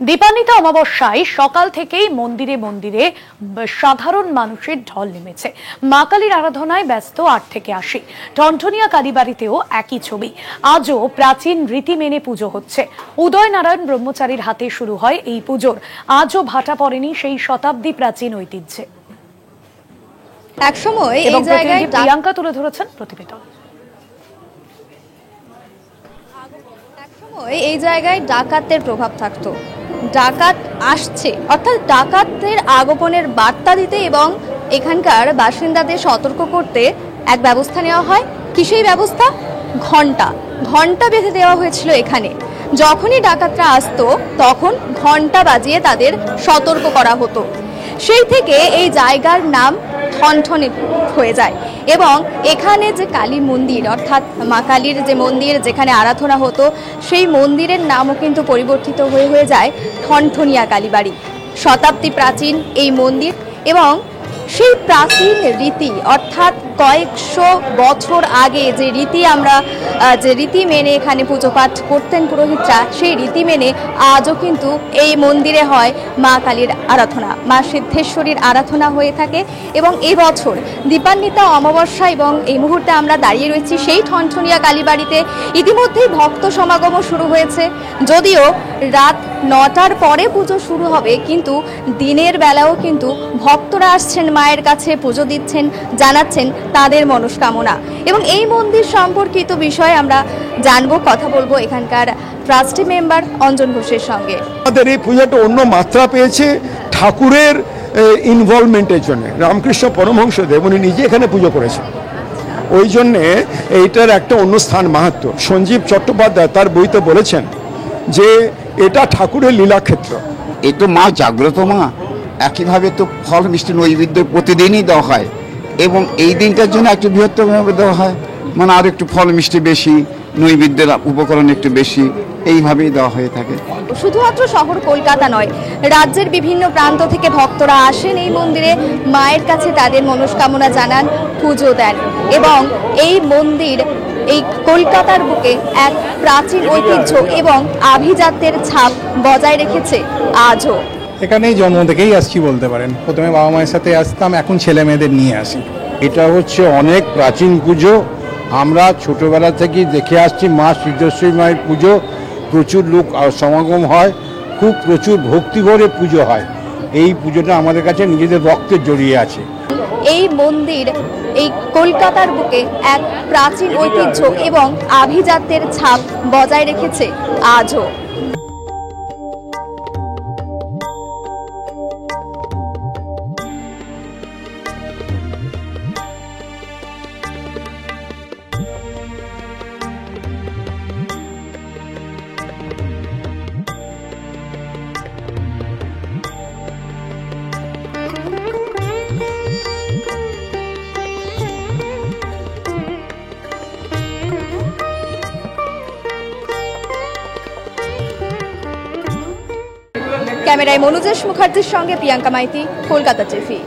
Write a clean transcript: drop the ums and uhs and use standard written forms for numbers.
দীপান্বিতা অমাবস্যায় সকাল থেকেই মন্দিরে মন্দিরে সাধারণ মানুষের ঢল নেমেছে। মা কালীর আরাধনায় ব্যস্ত ৮ থেকে ৮০। টনটনিয়া কালীবাড়িতেও একই ছবি। আজও প্রাচীন রীতি মেনে পুজো হচ্ছে। উদয় নারায়ণ ব্রহ্মচারীর হাতে শুরু হয় এই পুজোর। আজও ভাটা পড়েনি সেই শতাব্দী প্রাচীন ঐতিহ্যে। একসময় এই জায়গায় প্রিয়াঙ্কা তুলে ধরেছেন প্রতিবেদন। এই জায়গায় ডাকাতদের প্রভাব থাকতো। ডাকাত আসছে অর্থাৎ ডাকাতদের আগমনের বার্তা দিতে এবং এখানকার বাসিন্দাদের সতর্ক করতে এক ব্যবস্থা নেওয়া হয়। কি সেই ব্যবস্থা? ঘন্টা বেঁধে দেওয়া হয়েছিল এখানে। যখনই ডাকাতরা আসতো তখন ঘন্টা বাজিয়ে তাদের সতর্ক করা হতো। সেই থেকে এই জায়গার নাম ঠনঠনে হয়ে যায় এবং এখানে যে কালী মন্দির অর্থাৎ মা কালীর যে মন্দির যেখানে আরাধনা হতো সেই মন্দিরের নামও কিন্তু পরিবর্তিত হয়ে যায় ঠনঠনিয়া কালীবাড়ি। শতাব্দী প্রাচীন এই মন্দির এবং সেই প্রাচীন রীতি অর্থাৎ কয়েকশো বছর আগে যে রীতি মেনে এখানে পুজো পাঠ করতেন পুরোহিতরা, সেই রীতি মেনে আজও কিন্তু এই মন্দিরে হয় মা কালীর আরাধনা, মা সিদ্ধেশ্বরীর আরাধনা হয়ে থাকে। এবং এই বছর দীপান্বিতা অমাবস্যা এবং এই মুহূর্তে আমরা দাঁড়িয়ে রয়েছি সেই ঠনঠনিয়া কালীবাড়িতে। ইতিমধ্যেই ভক্ত সমাগমও শুরু হয়েছে। যদিও রাত ৯টার পরে পুজো শুরু হবে, কিন্তু দিনের বেলাও কিন্তু ভক্তরা আসছেন মায়ের কাছে, পুজো দিচ্ছেন, জানাচ্ছেন তাদের মনস্কামনা। এবং এই মন্দির সম্পর্কিত বিষয়ে আমরা জানবো, কথা বলবো এখানকার ট্রাস্টি মেম্বার অঞ্জন ঘোষের সঙ্গে। আমাদের এই পুজোটা অন্য মাত্রা পেয়েছে ঠাকুরের ইনভলভমেন্টের জন্য। রামকৃষ্ণ পরমহংসদেব উনি নিজে এখানে পুজো করেছেন, ওই জন্যে এইটার একটা অন্য স্থান মাহাত্ম্য। সঞ্জীব চট্টোপাধ্যায় তার বইতে বলেছেন যে এটা ঠাকুরের লীলাক্ষেত্র। এই তো মা জাগ্রত মা, একইভাবে তো ফল মিষ্টি নৈবেদ্য প্রতিদিনই দেওয়া হয় এবং এই দিনটার জন্য একটু বৃহত্তরভাবে দেওয়া হয়, মানে আর একটু ফল মিষ্টি বেশি, নৈবেদ্যের উপকরণ একটু বেশি, এইভাবেই দেওয়া হয়ে থাকে। শুধুমাত্র শহর কলকাতা নয়, রাজ্যের বিভিন্ন প্রান্ত থেকে ভক্তরা আসেন এই মন্দিরে, মায়ের কাছে তাদের মনস্কামনা জানান, পুজো দেন। এবং এই মন্দির এই কলকাতার বুকে এক প্রাচীন ঐতিহ্য এবং আভিজাত্যের ছাপ বজায় রেখেছে আজও। এখানেই জন্ম থেকেই আসছি বলতে পারেন। প্রথমে বাবা মায়ের সাথে আসতাম, এখন ছেলে মেয়েদের নিয়ে আসি। এটা হচ্ছে অনেক প্রাচীন পুজো। আমরা ছোটবেলা থেকেই দেখে আসছি মা সিদ্ধেশ্বরী মায়ের পুজো। প্রচুর লোক সমাগম হয়, খুব প্রচুর ভক্তি ভরে পুজো হয়। এই পুজোটা আমাদের কাছে নিজেদের রক্তে জড়িয়ে আছে। এই মন্দির এই কলকাতার বুকে এক প্রাচীন ঐতিহ্য এবং আভিজাত্যের ছাপ বজায় রেখেছে আজও। ক্যামেরায় মনোজ মুখার্জির সঙ্গে প্রিয়াঙ্কা মাইতি, কলকাতা টিভি।